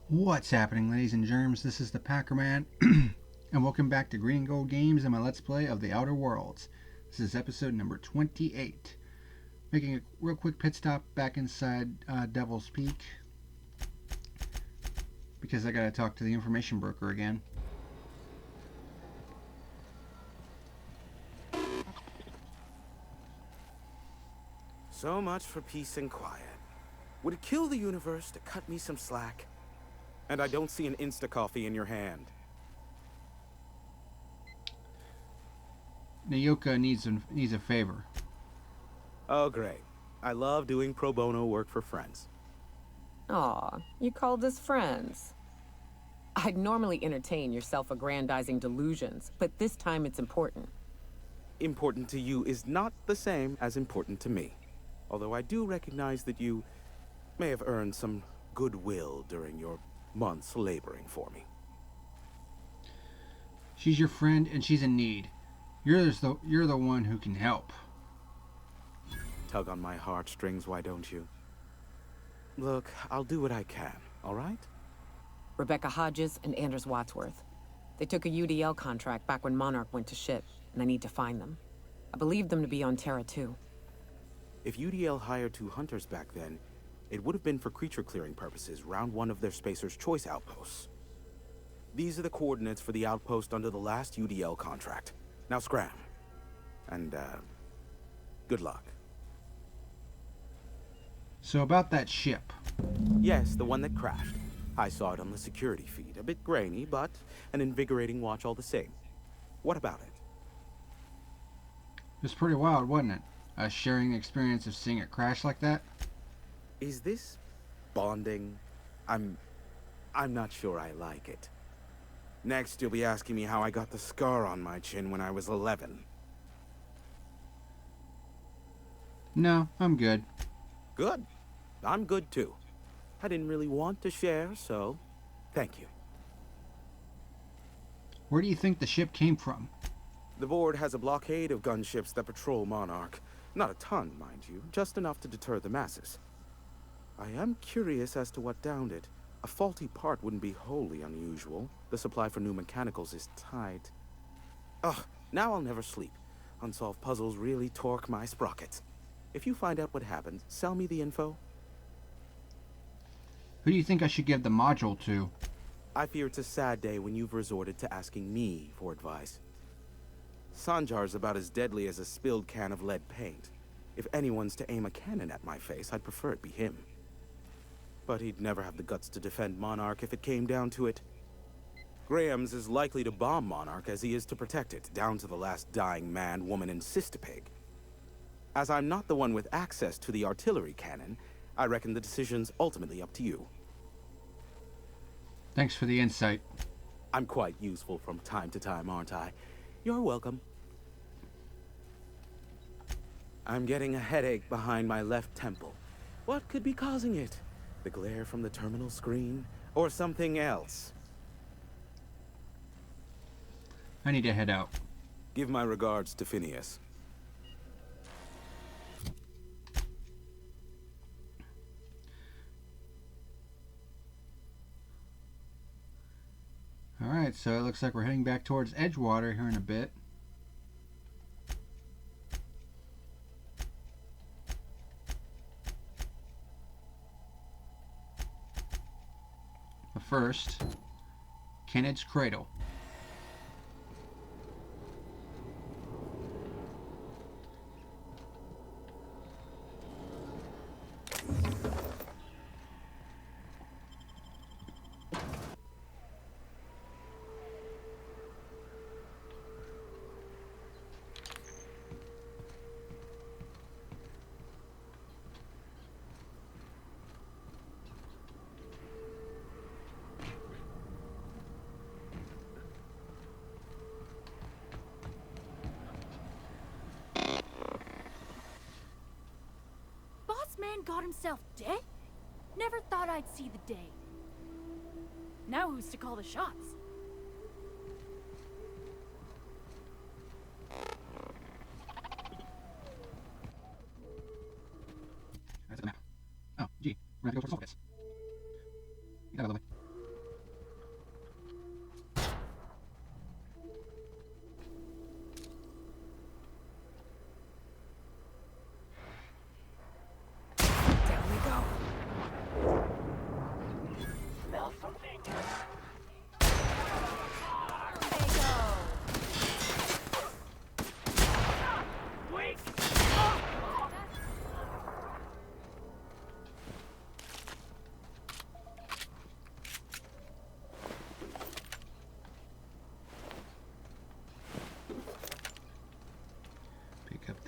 What's happening, ladies and germs? This is the PackerMan, and welcome back to Green and Gold Games and my Let's Play of The Outer Worlds. This is episode number 28. Making a real quick pit stop back inside Devil's Peak, because I gotta talk to the information broker again. So much for peace and quiet. Would it kill the universe to cut me some slack? And I don't see an Insta-coffee in your hand. Nayoka needs a favor. Oh, great. I love doing pro bono work for friends. Aw, you called us friends. I'd normally entertain your self-aggrandizing delusions, but this time it's important. Important to you is not the same as important to me. Although I do recognize that you may have earned some goodwill during your months laboring for me. She's your friend and she's in need. You're the one who can help. Tug on my heartstrings, why don't you? Look, I'll do what I can, all right? Rebecca Hodges and Anders Wadsworth. They took a UDL contract back when Monarch went to shit, and I need to find them. I believe them to be on Terra 2. If UDL hired 2 hunters back then, it would have been for creature clearing purposes, round 1 of their Spacer's Choice outposts. These are the coordinates for the outpost under the last UDL contract. Now scram. And, good luck. So about that ship. Yes, the one that crashed. I saw it on the security feed. A bit grainy, but an invigorating watch all the same. What about it? It was pretty wild, wasn't it? Us sharing the experience of seeing it crash like that. Is this bonding? I'm not sure I like it. Next, you'll be asking me how I got the scar on my chin when I was 11. No, I'm good. Good. I'm good too. I didn't really want to share, so thank you. Where do you think the ship came from? The board has a blockade of gunships that patrol Monarch. Not a ton, mind you, just enough to deter the masses. I am curious as to what downed it. A faulty part wouldn't be wholly unusual. The supply for new mechanicals is tight. Ugh, now I'll never sleep. Unsolved puzzles really torque my sprockets. If you find out what happened, sell me the info. Who do you think I should give the module to? I fear it's a sad day when you've resorted to asking me for advice. Sanjar's about as deadly as a spilled can of lead paint. If anyone's to aim a cannon at my face, I'd prefer it be him. But he'd never have the guts to defend Monarch if it came down to it. Graham's as likely to bomb Monarch as he is to protect it, down to the last dying man, woman, and sister-pig. As I'm not the one with access to the artillery cannon, I reckon the decision's ultimately up to you. Thanks for the insight. I'm quite useful from time to time, aren't I? You're welcome. I'm getting a headache behind my left temple. What could be causing it? The glare from the terminal screen? Or something else? I need to head out. Give my regards to Phineas. Alright, so it looks like we're heading back towards Edgewater here in a bit. But first, Kenneth's Cradle. Man got himself dead? Never thought I'd see the day. Now who's to call the shots? That's it now. Oh, gee. We're gonna have to go for focus. Get out of the way.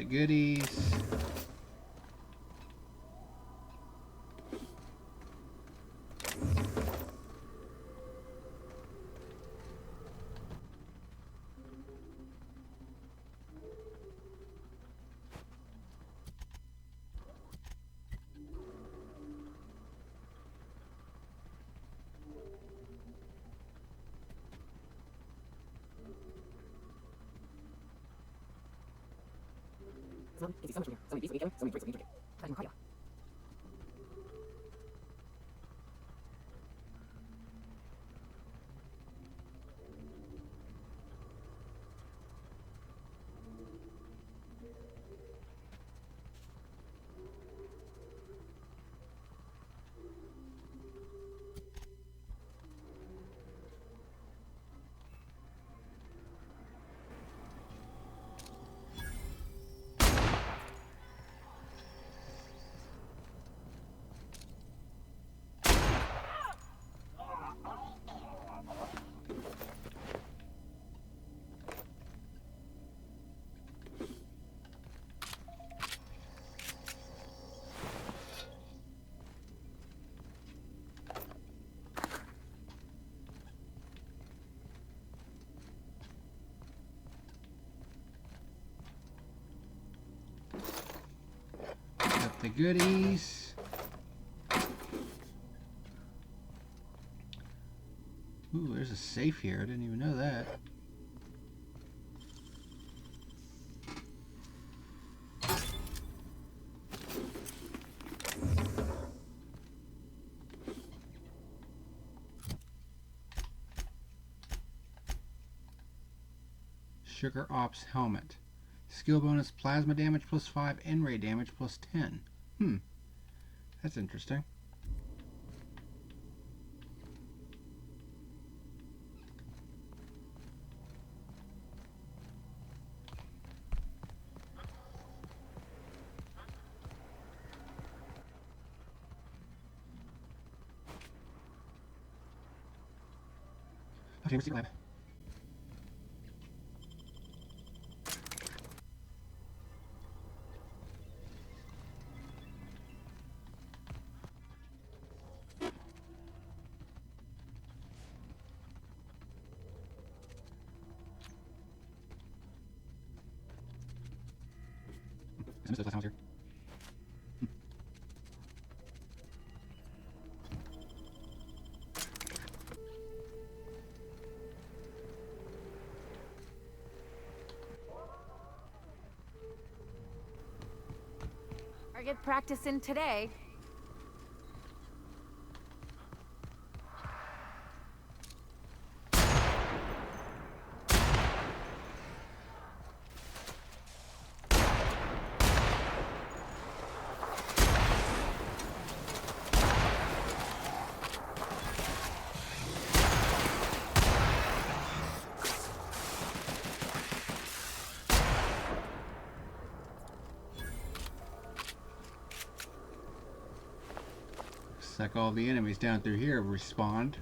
goodies. Got the goodies. Ooh, there's a safe here. I didn't even know that. Sugar Ops helmet. Skill bonus plasma damage plus 5 and ray damage plus 10. That's interesting. Okay, where's the lab? I missed those last times here. I get practice in today. Looks like all the enemies down through here have respawned.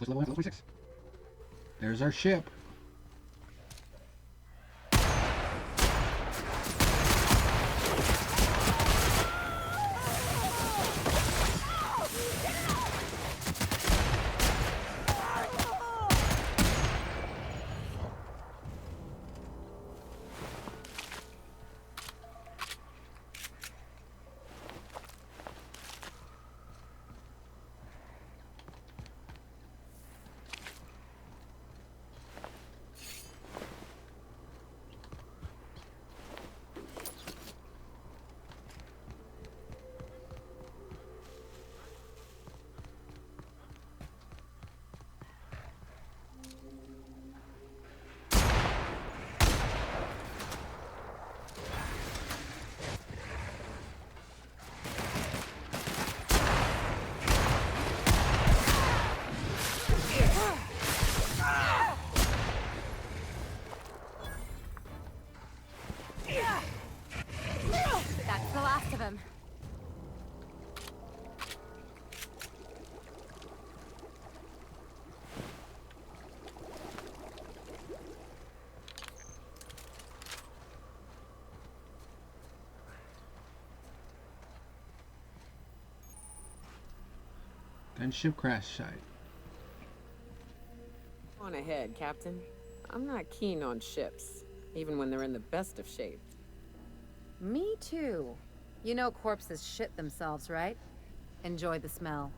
Level 46. There's our ship. And ship crash site. Go on ahead, Captain. I'm not keen on ships, even when they're in the best of shape. Me too. You know corpses shit themselves, right? Enjoy the smell.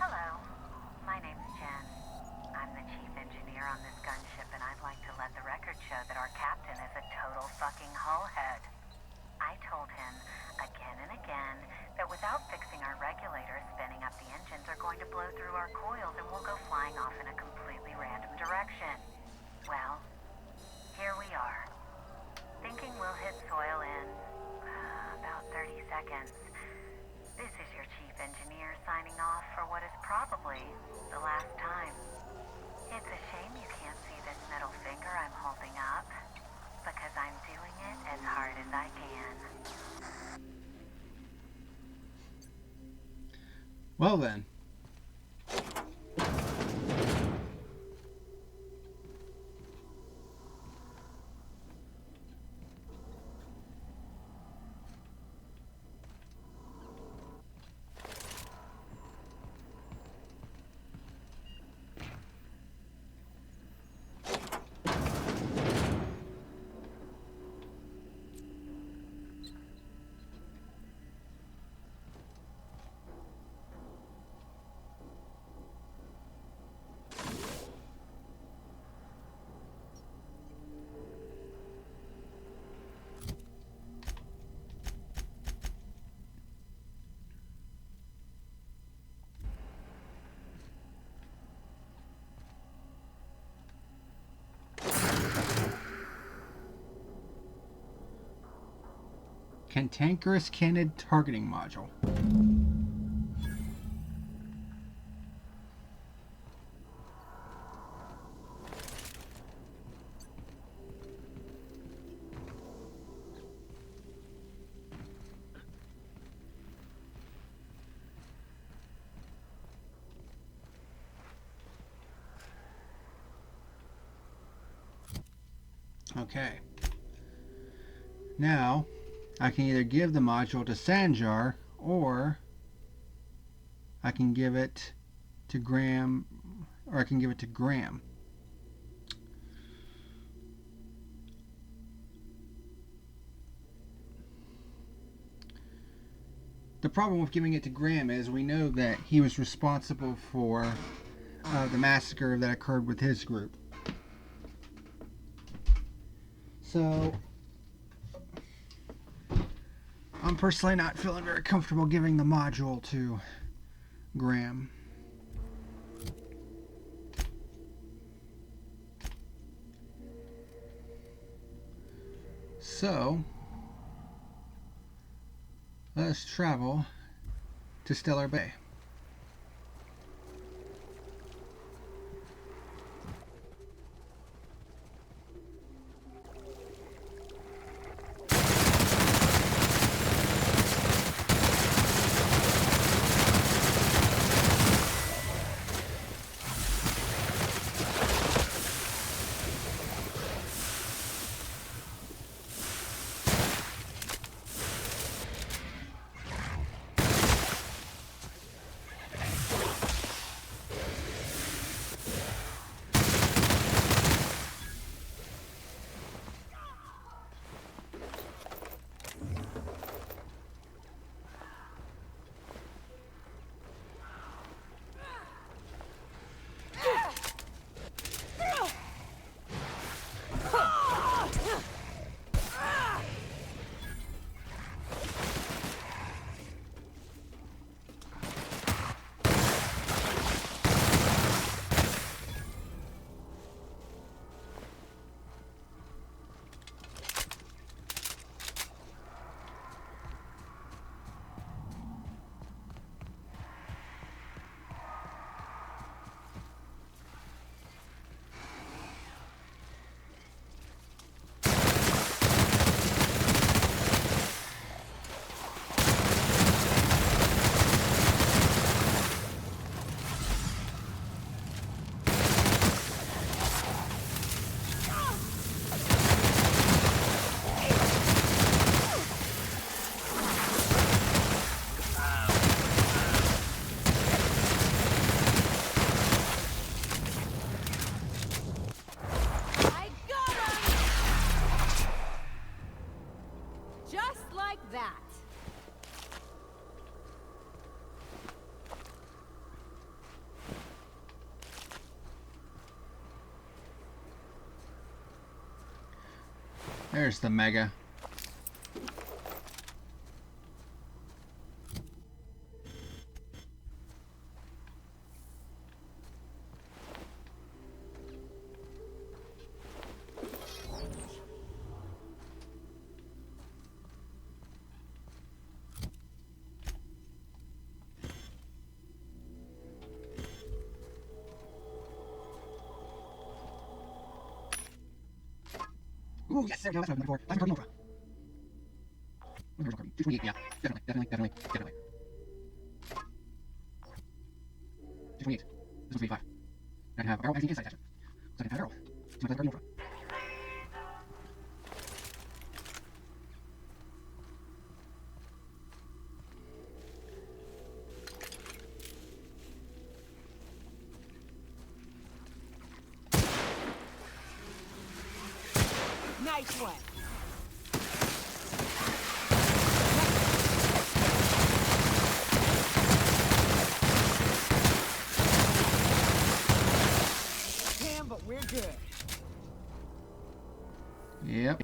Hello, my name's Jen. I'm the chief engineer on this gunship, and I'd like to let the record show that our captain is a total fucking hullhead. I told him again and again that without fixing our regulators, spinning up the engines are going to blow through our coils and we'll go flying off in a completely random direction. Well, here we are. Thinking we'll hit soil in about 30 seconds. This is your chief engineer signing off for what is probably the last time. It's a shame you can't see this middle finger I'm holding up, because I'm doing it as hard as I can. Well then. Cantankerous Canid Targeting Module. Okay. Now, I can either give the module to Sanjar, or I can give it to Graham, or I can give it to Graham. The problem with giving it to Graham is we know that he was responsible for the massacre that occurred with his group. So, I'm personally not feeling very comfortable giving the module to Graham. So, let us travel to Stellar Bay. There's the Mega. Ooh, yes, there we go. That's what I was looking for. Plasma Carbon Ultra. Where's Carbon? 228, yeah. Definitely. 228. This one's 85. I can have a barrel magazine inside attachment. So I can have a barrel. It's my Plasma Carbon Ultra. Nice one. Damn, but we're good. Yep.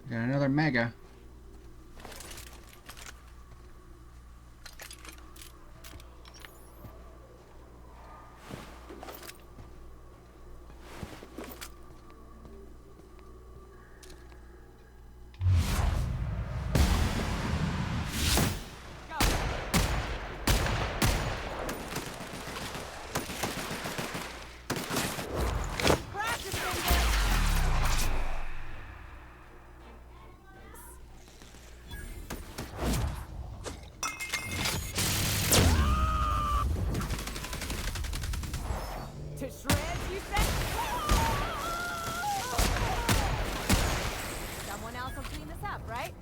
Got another Mega. To shreds, you said? Someone else will clean this up, right?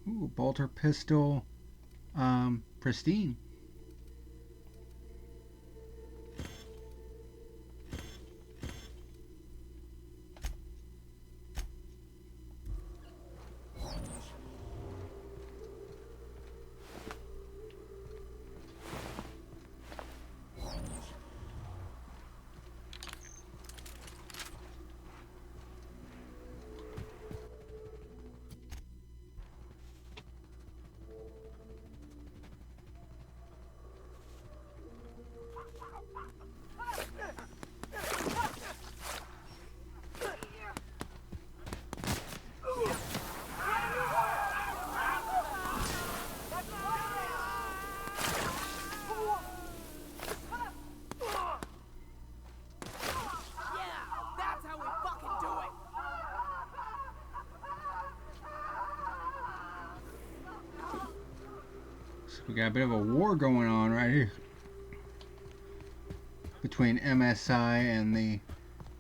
Ooh, bolter pistol. Pristine. We got a bit of a war going on right here between MSI and the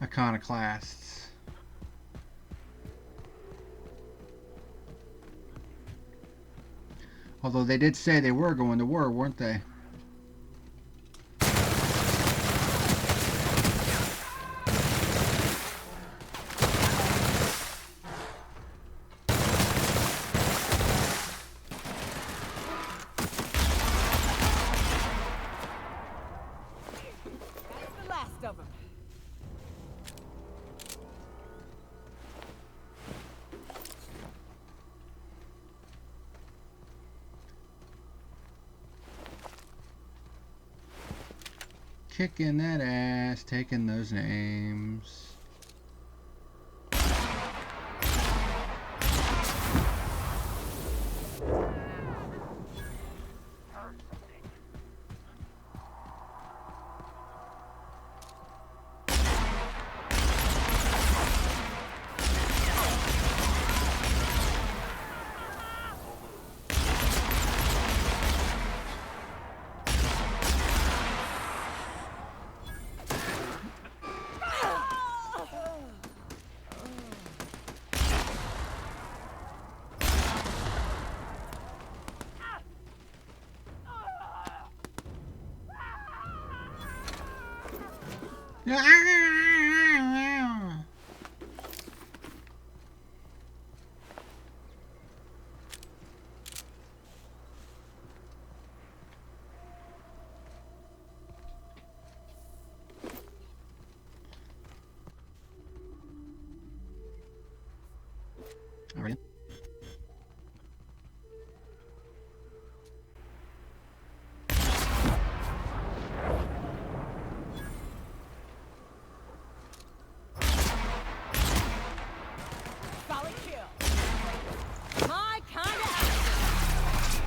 Iconoclasts. Although they did say they were going to war, weren't they? Of them. Kicking that ass, taking those names. All right. Solid kill. My kind of action.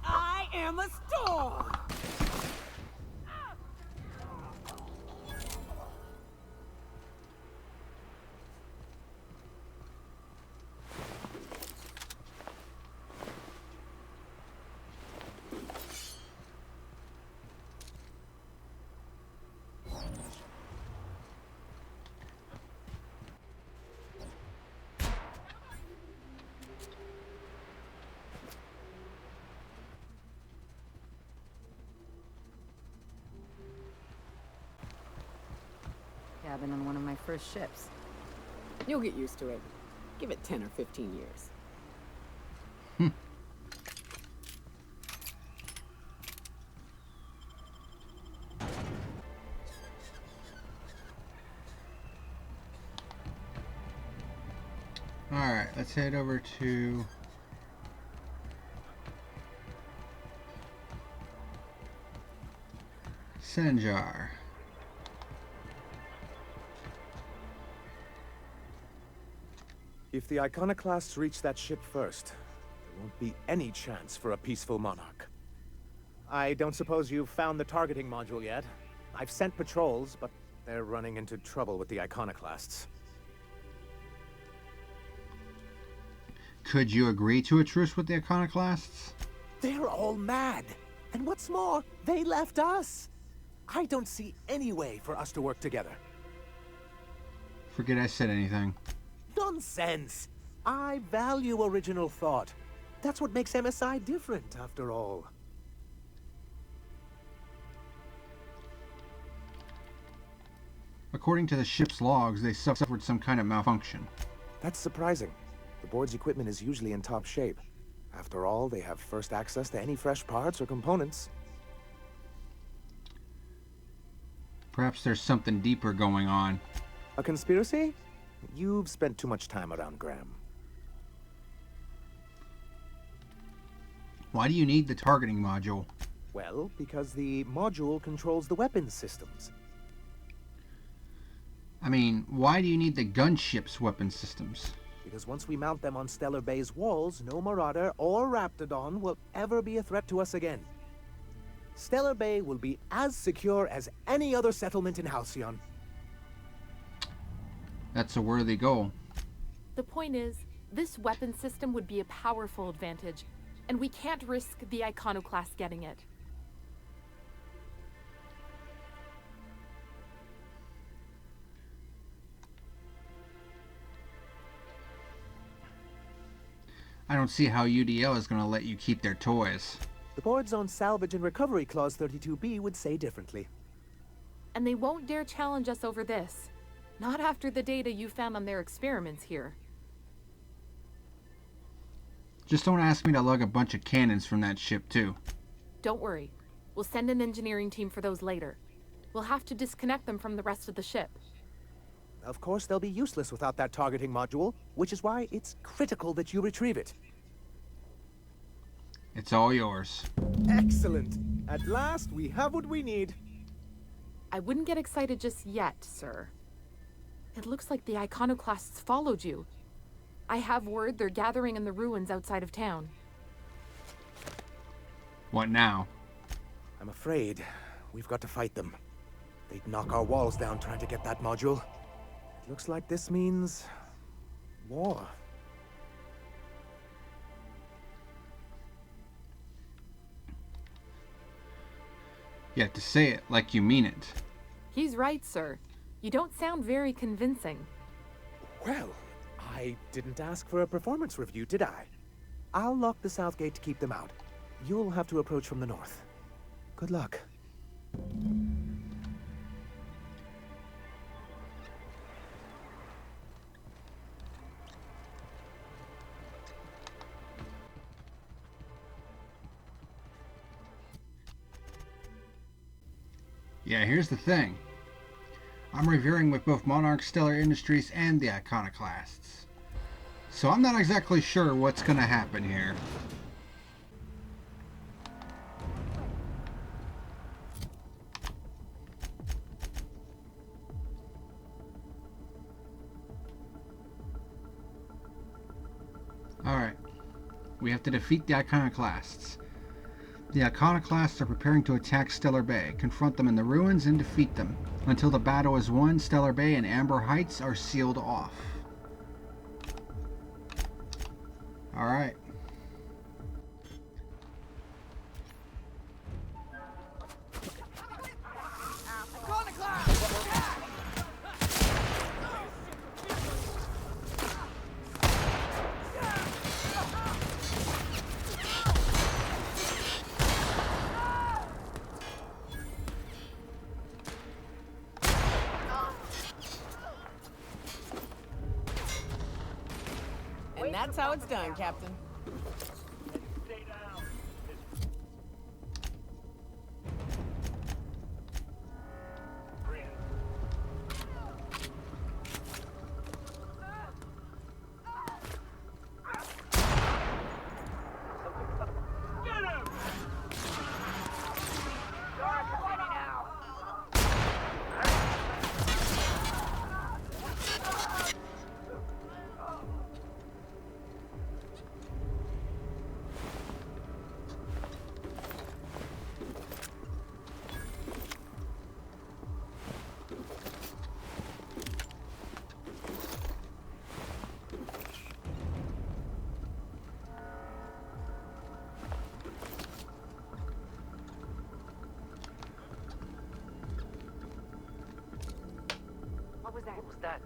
I am a storm. Cabin on one of my first ships. You'll get used to it. Give it 10 or 15 years. Alright, let's head over to Sanjar. If the Iconoclasts reach that ship first, there won't be any chance for a peaceful monarch. I don't suppose you've found the targeting module yet. I've sent patrols, but they're running into trouble with the Iconoclasts. Could you agree to a truce with the Iconoclasts? They're all mad! And what's more, they left us! I don't see any way for us to work together. Forget I said anything. Nonsense! I value original thought. That's what makes MSI different, after all. According to the ship's logs, they suffered some kind of malfunction. That's surprising. The board's equipment is usually in top shape. After all, they have first access to any fresh parts or components. Perhaps there's something deeper going on. A conspiracy? You've spent too much time around Graham. Why do you need the targeting module? Well, because the module controls the weapons systems. I mean, why do you need the gunship's weapon systems? Because once we mount them on Stellar Bay's walls, no Marauder or Raptidon will ever be a threat to us again. Stellar Bay will be as secure as any other settlement in Halcyon. That's a worthy goal. The point is, this weapon system would be a powerful advantage, and we can't risk the Iconoclast getting it. I don't see how UDL is going to let you keep their toys. The board's own Salvage and Recovery Clause 32B would say differently. And they won't dare challenge us over this. Not after the data you found on their experiments here. Just don't ask me to lug a bunch of cannons from that ship, too. Don't worry. We'll send an engineering team for those later. We'll have to disconnect them from the rest of the ship. Of course, they'll be useless without that targeting module, which is why it's critical that you retrieve it. It's all yours. Excellent! At last, we have what we need. I wouldn't get excited just yet, sir. It looks like the Iconoclasts followed you. I have word they're gathering in the ruins outside of town. What now? I'm afraid we've got to fight them. They'd knock our walls down trying to get that module. It looks like this means war. You have to say it like you mean it. He's right, sir. You don't sound very convincing. Well, I didn't ask for a performance review, did I? I'll lock the south gate to keep them out. You'll have to approach from the north. Good luck. Yeah, here's the thing. I'm reviewing with both Monarch Stellar Industries and the Iconoclasts. So I'm not exactly sure what's going to happen here. Alright. We have to defeat the Iconoclasts. The Iconoclasts are preparing to attack Stellar Bay. Confront them in the ruins and defeat them. Until the battle is won, Stellar Bay and Amber Heights are sealed off. Alright. And that's how it's done, Captain. What was that? What was that?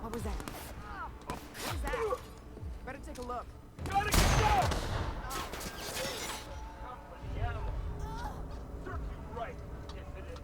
What was that? Better take a look. Gotta get down! Company animal. Serves you right. Yes, it is.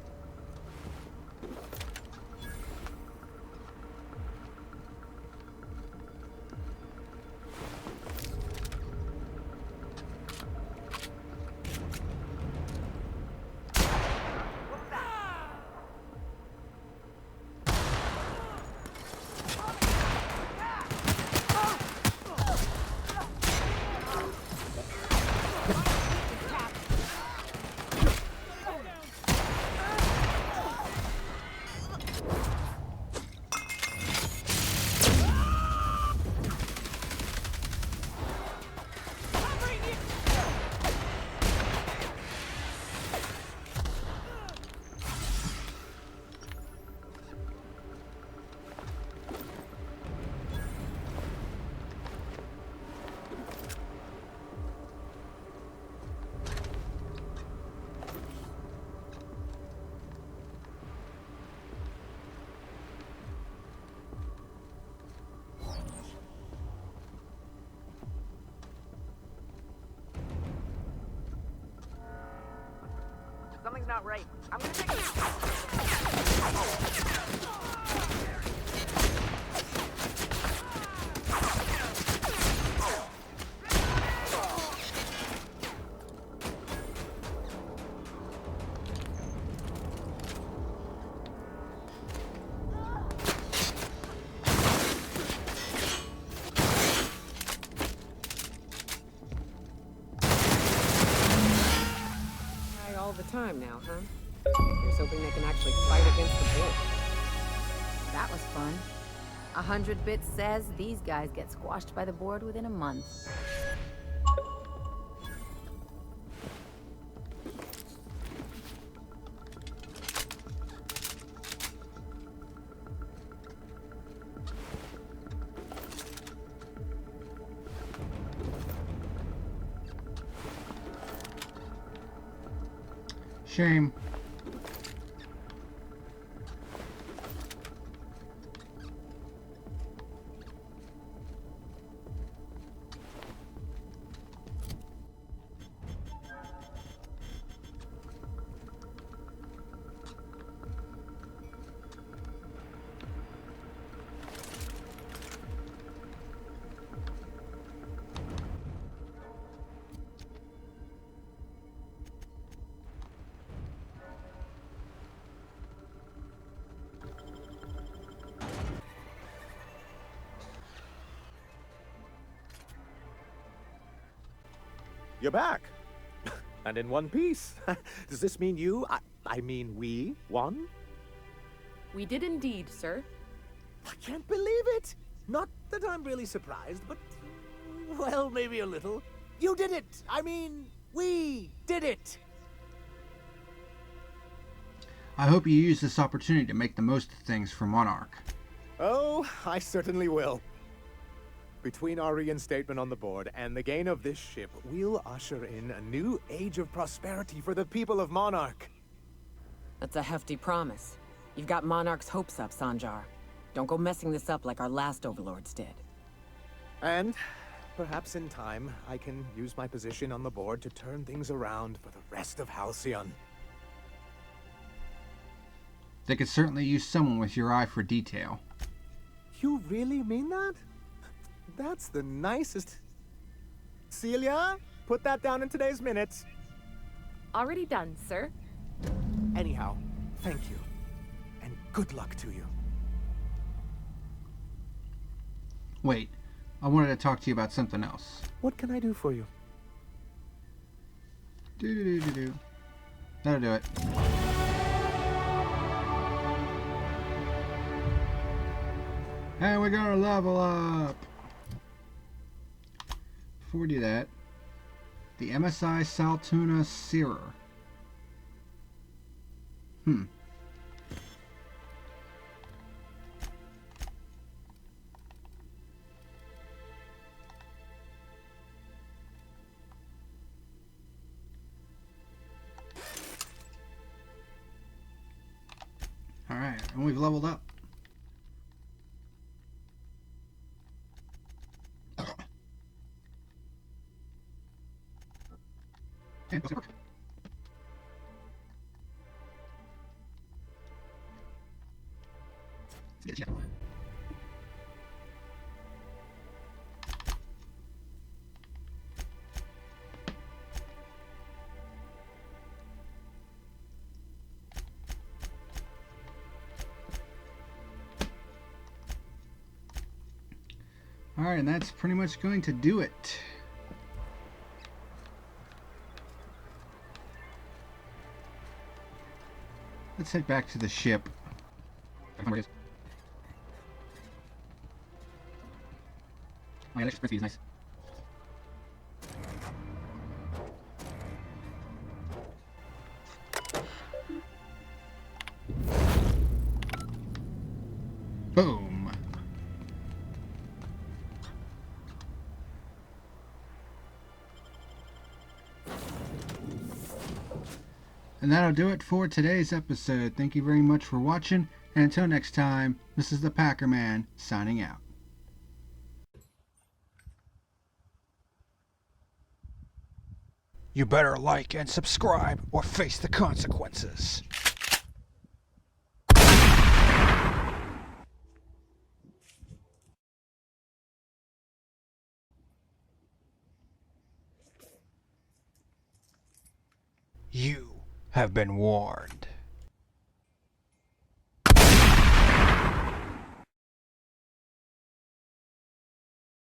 Something's not right. I'm gonna take it. all the time now, huh? Here's hoping they can actually fight against the board. That was fun. 100 Bits says these guys get squashed by the board within a month. Shame. You're back. And in one piece. Does this mean I mean we, won? We did indeed, sir. I can't believe it! Not that I'm really surprised, but... well, maybe a little. You did it! I mean, we did it! I hope you use this opportunity to make the most of things for Monarch. Oh, I certainly will. Between our reinstatement on the board and the gain of this ship, we'll usher in a new age of prosperity for the people of Monarch. That's a hefty promise. You've got Monarch's hopes up, Sanjar. Don't go messing this up like our last overlords did. And perhaps in time, I can use my position on the board to turn things around for the rest of Halcyon. They could certainly use someone with your eye for detail. You really mean that? That's the nicest... Celia, put that down in today's minutes. Already done, sir. Anyhow, thank you. And good luck to you. Wait, I wanted to talk to you about something else. What can I do for you? Do. That'll do it. And we're gonna level up. Before we do that, the MSI Saltuna Searer. Alright, and we've leveled up. Alright, and that's pretty much going to do it. Let's head back to the ship. Oh yeah, that speed is nice. Boom. And that'll do it for today's episode. Thank you very much for watching, and until next time, this is the PackerMan signing out. You better like and subscribe or face the consequences. You have been warned.